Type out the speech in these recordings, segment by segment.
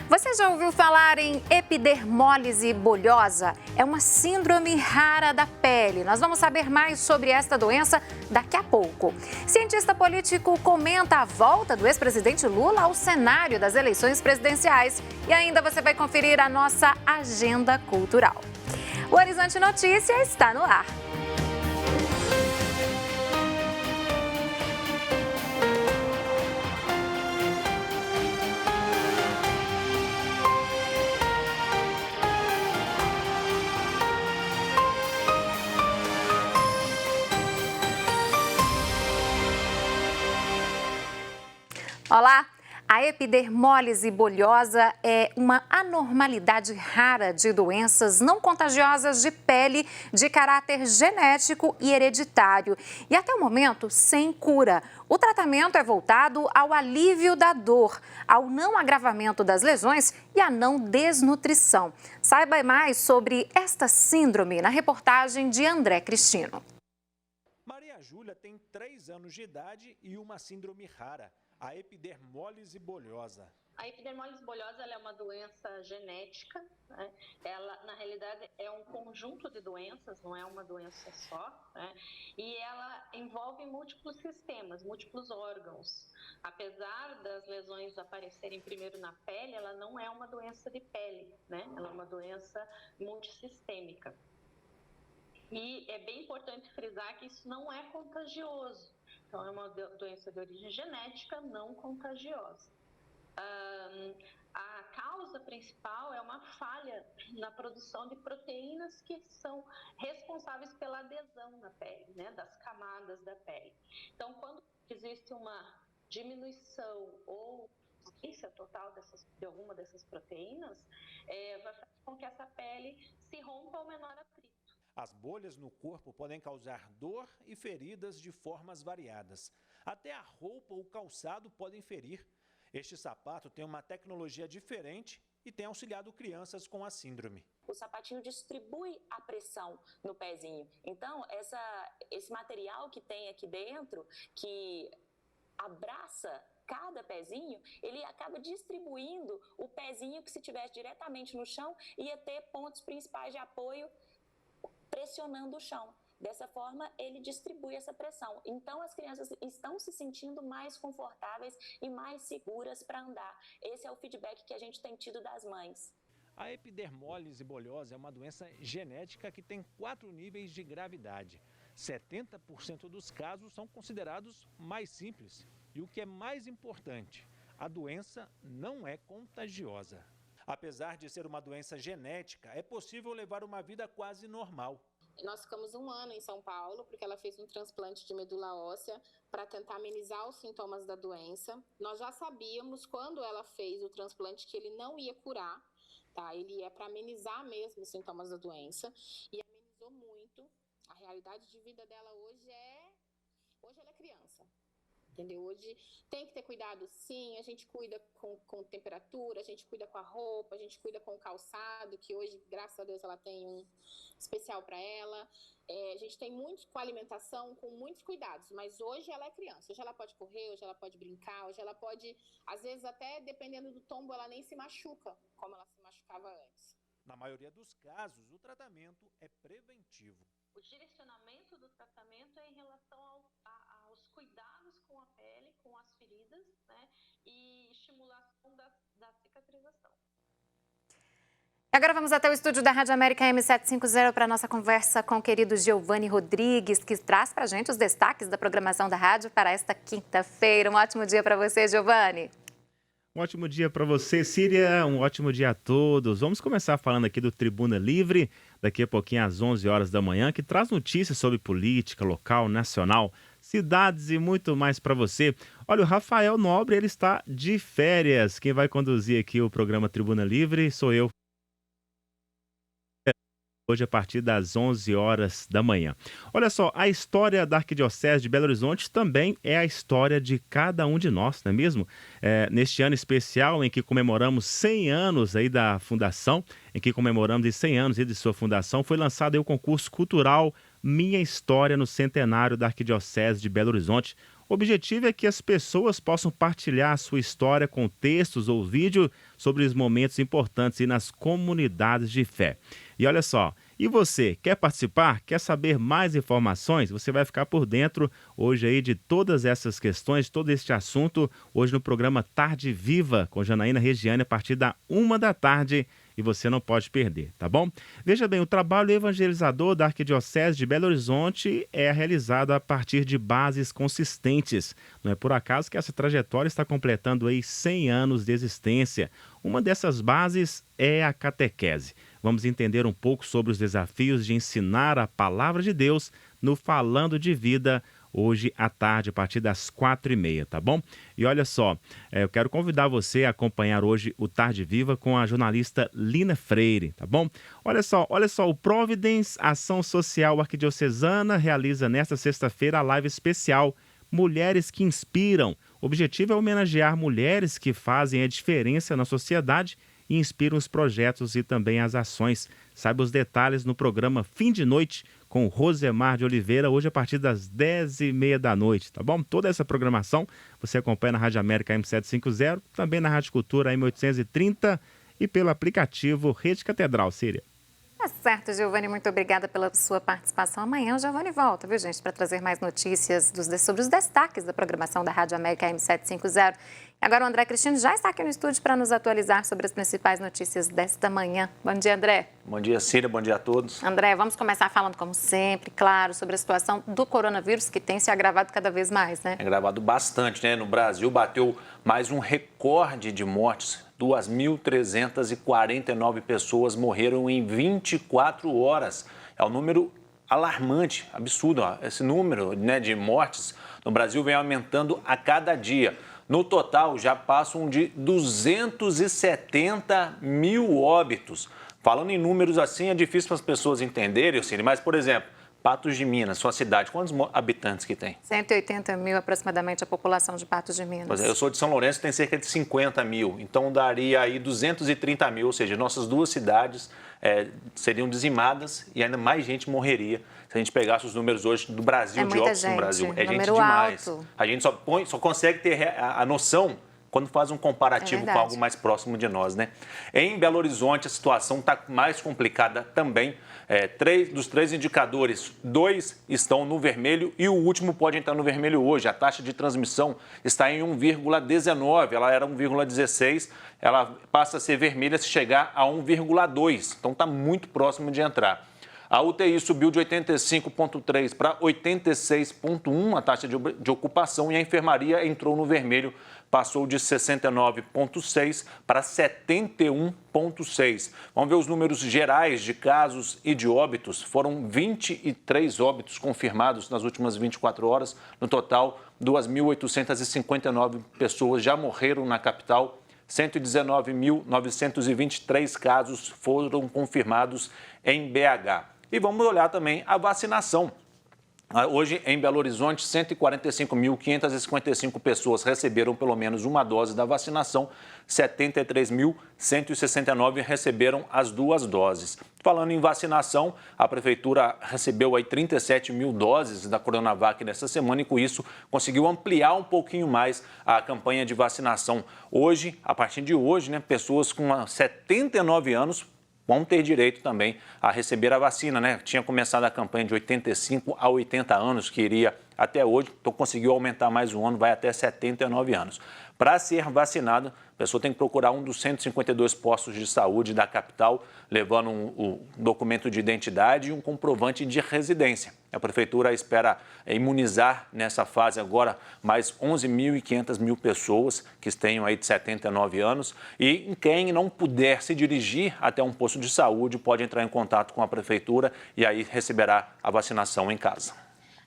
Você já ouviu falar em epidermólise bulhosa? É uma síndrome rara da pele. Nós vamos saber mais sobre esta doença daqui a pouco. Cientista político comenta a volta do ex-presidente Lula ao cenário das eleições presidenciais. E ainda você vai conferir a nossa agenda cultural. O Horizonte Notícia está no ar. Olá! A epidermólise bulhosa é uma anormalidade rara de doenças não contagiosas de pele de caráter genético e hereditário e até o momento sem cura. O tratamento é voltado ao alívio da dor, ao não agravamento das lesões e à não desnutrição. Saiba mais sobre esta síndrome na reportagem de André Cristino. Maria Júlia tem 3 anos de idade e uma síndrome rara, a epidermólise bulhosa. A epidermólise bulhosa ela é uma doença genética, né? Ela, na realidade, é um conjunto de doenças, não é uma doença só, né? E ela envolve múltiplos sistemas, múltiplos órgãos. Apesar das lesões aparecerem primeiro na pele, ela não é uma doença de pele, né? Ela é uma doença multissistêmica. E é bem importante frisar que isso não é contagioso. Então, é uma doença de origem genética não contagiosa. A causa principal é uma falha na produção de proteínas que são responsáveis pela adesão na pele, né, das camadas da pele. Então, quando existe uma diminuição ou ausência total de alguma dessas proteínas, vai fazer com que essa pele se rompa ao menor atrito. As bolhas no corpo podem causar dor e feridas de formas variadas. Até a roupa ou calçado podem ferir. Este sapato tem uma tecnologia diferente e tem auxiliado crianças com a síndrome. O sapatinho distribui a pressão no pezinho. Então, esse material que tem aqui dentro, que abraça cada pezinho, ele acaba distribuindo o pezinho que, se tivesse diretamente no chão, ia ter pontos principais de apoio pressionando o chão. Dessa forma, ele distribui essa pressão. Então, as crianças estão se sentindo mais confortáveis e mais seguras para andar. Esse é o feedback que a gente tem tido das mães. A epidermólise bulhosa é uma doença genética que tem 4 níveis de gravidade. 70% dos casos são considerados mais simples. E o que é mais importante, a doença não é contagiosa. Apesar de ser uma doença genética, é possível levar uma vida quase normal. Nós ficamos 1 ano em São Paulo, porque ela fez um transplante de medula óssea para tentar amenizar os sintomas da doença. Nós já sabíamos, quando ela fez o transplante, que ele não ia curar, tá? Ele é para amenizar mesmo os sintomas da doença. E amenizou muito. A realidade de vida dela hoje ela é criança. Entendeu? Hoje tem que ter cuidado, sim, a gente cuida com temperatura, a gente cuida com a roupa, a gente cuida com o calçado, que hoje, graças a Deus, ela tem um especial para ela. A gente tem muito com a alimentação, com muitos cuidados, mas hoje ela é criança, hoje ela pode correr, hoje ela pode brincar, hoje ela pode, às vezes até dependendo do tombo, ela nem se machuca, como ela se machucava antes. Na maioria dos casos, o tratamento é preventivo. O direcionamento do tratamento é em relação aos cuidados com a pele, com as feridas, né, e estimulação da cicatrização. Agora vamos até o estúdio da Rádio América M750 para a nossa conversa com o querido Giovanni Rodrigues, que traz para a gente os destaques da programação da rádio para esta quinta-feira. Um ótimo dia para você, Giovanni. Um ótimo dia para você, Síria. Um ótimo dia a todos. Vamos começar falando aqui do Tribuna Livre, daqui a pouquinho às 11 horas da manhã, que traz notícias sobre política local, nacional, cidades e muito mais para você. Olha, o Rafael Nobre, ele está de férias. Quem vai conduzir aqui o programa Tribuna Livre sou eu. Hoje a partir das 11 horas da manhã. Olha só, a história da Arquidiocese de Belo Horizonte também é a história de cada um de nós, não é mesmo? Neste ano especial em que comemoramos 100 anos aí da fundação, em que comemoramos 100 anos aí de sua fundação, foi lançado aí o concurso cultural Minha História no Centenário da Arquidiocese de Belo Horizonte. O objetivo é que as pessoas possam partilhar a sua história com textos ou vídeo sobre os momentos importantes e nas comunidades de fé. E olha só, e você, quer participar? Quer saber mais informações? Você vai ficar por dentro hoje aí de todas essas questões, todo este assunto, hoje no programa Tarde Viva, com Janaína Regiane, a partir da 13h, e você não pode perder, tá bom? Veja bem, o trabalho evangelizador da Arquidiocese de Belo Horizonte é realizado a partir de bases consistentes. Não é por acaso que essa trajetória está completando aí 100 anos de existência. Uma dessas bases é a catequese. Vamos entender um pouco sobre os desafios de ensinar a palavra de Deus no Falando de Vida, hoje à tarde, a partir das 4h30, tá bom? E olha só, eu quero convidar você a acompanhar hoje o Tarde Viva com a jornalista Lina Freire, tá bom? Olha só, o Providence Ação Social Arquidiocesana realiza nesta sexta-feira a live especial Mulheres que Inspiram. O objetivo é homenagear mulheres que fazem a diferença na sociedade e inspiram os projetos e também as ações. Saiba os detalhes no programa Fim de Noite com Rosemar de Oliveira, hoje a partir das 10h30, tá bom? Toda essa programação você acompanha na Rádio América M750, também na Rádio Cultura M830 e pelo aplicativo Rede Catedral, Síria. Tá certo, Giovani, muito obrigada pela sua participação. Amanhã o Giovani volta, viu, gente, para trazer mais notícias sobre os destaques da programação da Rádio América M750. Agora o André Cristino já está aqui no estúdio para nos atualizar sobre as principais notícias desta manhã. Bom dia, André. Bom dia, Síria. Bom dia a todos. André, vamos começar falando, como sempre, claro, sobre a situação do coronavírus, que tem se agravado cada vez mais, né? É agravado bastante, né? No Brasil bateu mais um recorde de mortes. 2.349 pessoas morreram em 24 horas. É um número alarmante, absurdo. Esse número, né, de mortes no Brasil vem aumentando a cada dia. No total, já passam de 270 mil óbitos. Falando em números assim, é difícil para as pessoas entenderem, mas, por exemplo, Patos de Minas, sua cidade, quantos habitantes que tem? 180 mil, aproximadamente, a população de Patos de Minas. Pois é, eu sou de São Lourenço, tem cerca de 50 mil, então daria aí 230 mil, ou seja, nossas duas cidades seriam dizimadas e ainda mais gente morreria se a gente pegasse os números hoje do Brasil, de óbitos no Brasil. É gente demais. Alto. A gente só consegue ter a noção quando faz um comparativo com algo mais próximo de nós, né? Em Belo Horizonte, a situação está mais complicada também. Dos 3 indicadores, 2 estão no vermelho e o último pode entrar no vermelho hoje. A taxa de transmissão está em 1,19, ela era 1,16, ela passa a ser vermelha se chegar a 1,2, então está muito próximo de entrar. A UTI subiu de 85,3 para 86,1 a taxa de ocupação e a enfermaria entrou no vermelho, passou de 69,6 para 71,6. Vamos ver os números gerais de casos e de óbitos. Foram 23 óbitos confirmados nas últimas 24 horas. No total, 2.859 pessoas já morreram na capital. 119.923 casos foram confirmados em BH. E vamos olhar também a vacinação. Hoje, em Belo Horizonte, 145.555 pessoas receberam pelo menos uma dose da vacinação, 73.169 receberam as 2 doses. Falando em vacinação, a Prefeitura recebeu aí 37 mil doses da Coronavac nessa semana e, com isso, conseguiu ampliar um pouquinho mais a campanha de vacinação. Hoje, a partir de hoje, né, pessoas com 79 anos vão ter direito também a receber a vacina, né? Tinha começado a campanha de 85 a 80 anos, que iria até hoje, então conseguiu aumentar mais um ano, vai até 79 anos. Para ser vacinado, a pessoa tem que procurar um dos 152 postos de saúde da capital, levando um documento de identidade e um comprovante de residência. A Prefeitura espera imunizar nessa fase agora mais 11.500 pessoas que tenham aí de 79 anos. E quem não puder se dirigir até um posto de saúde pode entrar em contato com a Prefeitura e aí receberá a vacinação em casa.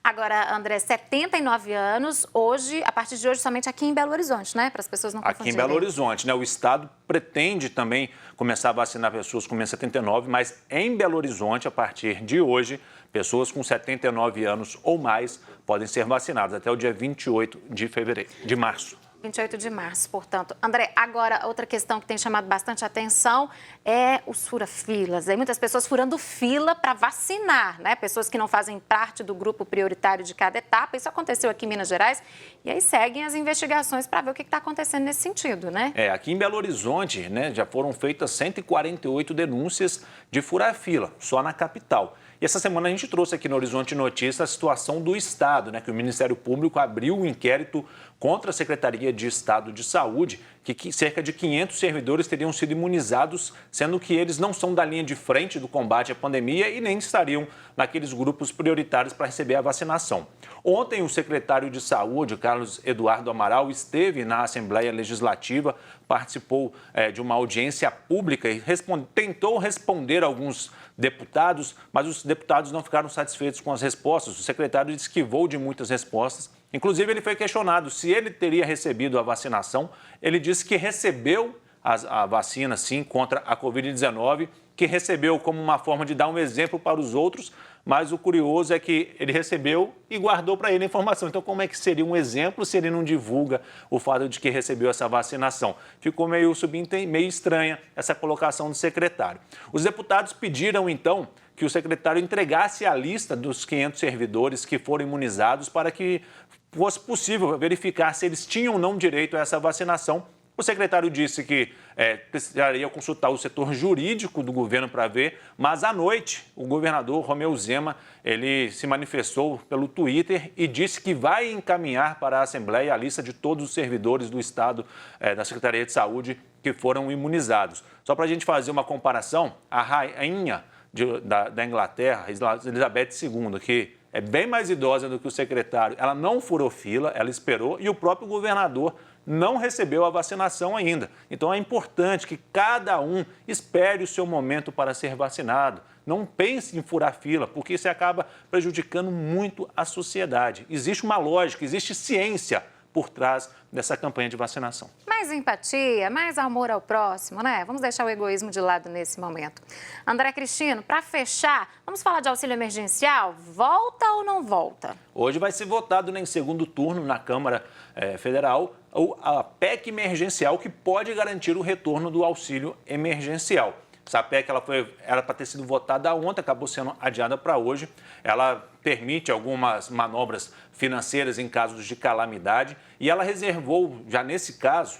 Agora, André, 79 anos, hoje, a partir de hoje, somente aqui em Belo Horizonte, né? Para as pessoas não confundirem. Aqui em Belo Horizonte, né? O Estado pretende também começar a vacinar pessoas com 79, mas em Belo Horizonte, a partir de hoje, pessoas com 79 anos ou mais podem ser vacinadas até o dia 28 de março. 28 de março, portanto. André, agora, outra questão que tem chamado bastante atenção é os fura-filas. Tem muitas pessoas furando fila para vacinar, né? Pessoas que não fazem parte do grupo prioritário de cada etapa. Isso aconteceu aqui em Minas Gerais. E aí seguem as investigações para ver o que está acontecendo nesse sentido, né? Aqui em Belo Horizonte, né, já foram feitas 148 denúncias de furar-fila, só na capital. E essa semana a gente trouxe aqui no Horizonte Notícias a situação do Estado, né, que o Ministério Público abriu um inquérito contra a Secretaria de Estado de Saúde, que cerca de 500 servidores teriam sido imunizados, sendo que eles não são da linha de frente do combate à pandemia e nem estariam naqueles grupos prioritários para receber a vacinação. Ontem, o secretário de Saúde, Carlos Eduardo Amaral, esteve na Assembleia Legislativa, participou de uma audiência pública e tentou responder a alguns deputados, mas os deputados não ficaram satisfeitos com as respostas. O secretário esquivou de muitas respostas. Inclusive, ele foi questionado se ele teria recebido a vacinação. Ele disse que recebeu a vacina, sim, contra a Covid-19, que recebeu como uma forma de dar um exemplo para os outros, mas o curioso é que ele recebeu e guardou para ele a informação. Então, como é que seria um exemplo se ele não divulga o fato de que recebeu essa vacinação? Ficou meio estranha essa colocação do secretário. Os deputados pediram, então, que o secretário entregasse a lista dos 500 servidores que foram imunizados para que fosse possível verificar se eles tinham ou não direito a essa vacinação. O secretário disse que precisaria consultar o setor jurídico do governo para ver, mas à noite o governador Romeu Zema ele se manifestou pelo Twitter e disse que vai encaminhar para a Assembleia a lista de todos os servidores do Estado, da Secretaria de Saúde, que foram imunizados. Só para a gente fazer uma comparação, a rainha da Inglaterra, Elizabeth II, que é bem mais idosa do que o secretário, ela não furou fila, ela esperou e o próprio governador não recebeu a vacinação ainda. Então é importante que cada um espere o seu momento para ser vacinado. Não pense em furar fila, porque isso acaba prejudicando muito a sociedade. Existe uma lógica, existe ciência por trás dessa campanha de vacinação. Mais empatia, mais amor ao próximo, né? Vamos deixar o egoísmo de lado nesse momento. André Cristino, para fechar, vamos falar de auxílio emergencial? Volta ou não volta? Hoje vai ser votado em segundo turno na Câmara Federal a PEC emergencial que pode garantir o retorno do auxílio emergencial. Essa PEC era para ter sido votada ontem, acabou sendo adiada para hoje. Ela permite algumas manobras financeiras em casos de calamidade e ela reservou, já nesse caso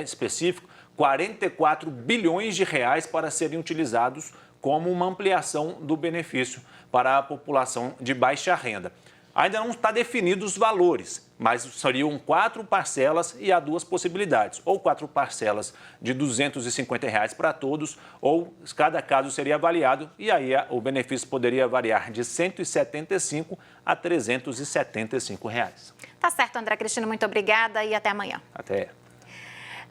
específico, 44 bilhões de reais para serem utilizados como uma ampliação do benefício para a população de baixa renda. Ainda não está definido os valores, mas seriam 4 parcelas e há 2 possibilidades. Ou 4 parcelas de R$ 250 para todos, ou cada caso seria avaliado e aí o benefício poderia variar de R$ 175 a R$ 375. Tá certo, André Cristino, muito obrigada e até amanhã. Até.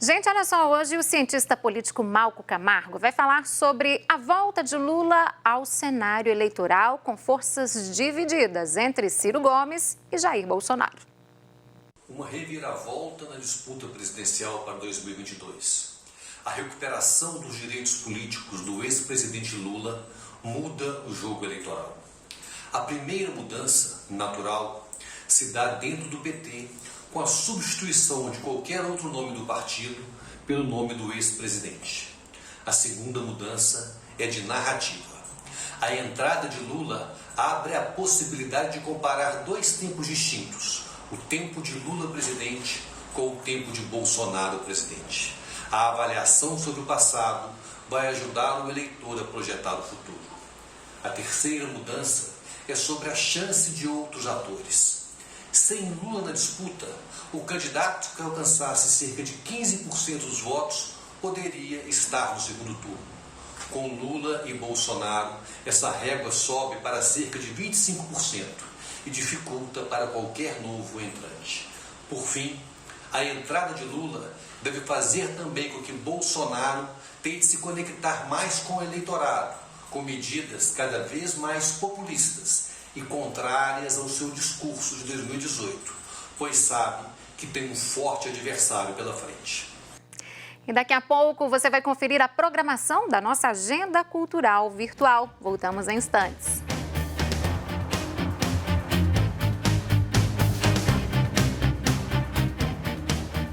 Gente, olha só, hoje o cientista político Malco Camargo vai falar sobre a volta de Lula ao cenário eleitoral com forças divididas entre Ciro Gomes e Jair Bolsonaro. Uma reviravolta na disputa presidencial para 2022. A recuperação dos direitos políticos do ex-presidente Lula muda o jogo eleitoral. A primeira mudança natural se dá dentro do PT, com a substituição de qualquer outro nome do partido pelo nome do ex-presidente. A segunda mudança é de narrativa. A entrada de Lula abre a possibilidade de comparar 2 tempos distintos, o tempo de Lula presidente com o tempo de Bolsonaro presidente. A avaliação sobre o passado vai ajudar o eleitor a projetar o futuro. A terceira mudança é sobre a chance de outros atores. Sem Lula na disputa, o candidato que alcançasse cerca de 15% dos votos poderia estar no segundo turno. Com Lula e Bolsonaro, essa régua sobe para cerca de 25% e dificulta para qualquer novo entrante. Por fim, a entrada de Lula deve fazer também com que Bolsonaro tente se conectar mais com o eleitorado, com medidas cada vez mais populistas e contrárias ao seu discurso de 2018, pois sabe que tem um forte adversário pela frente. E daqui a pouco você vai conferir a programação da nossa agenda cultural virtual. Voltamos em instantes.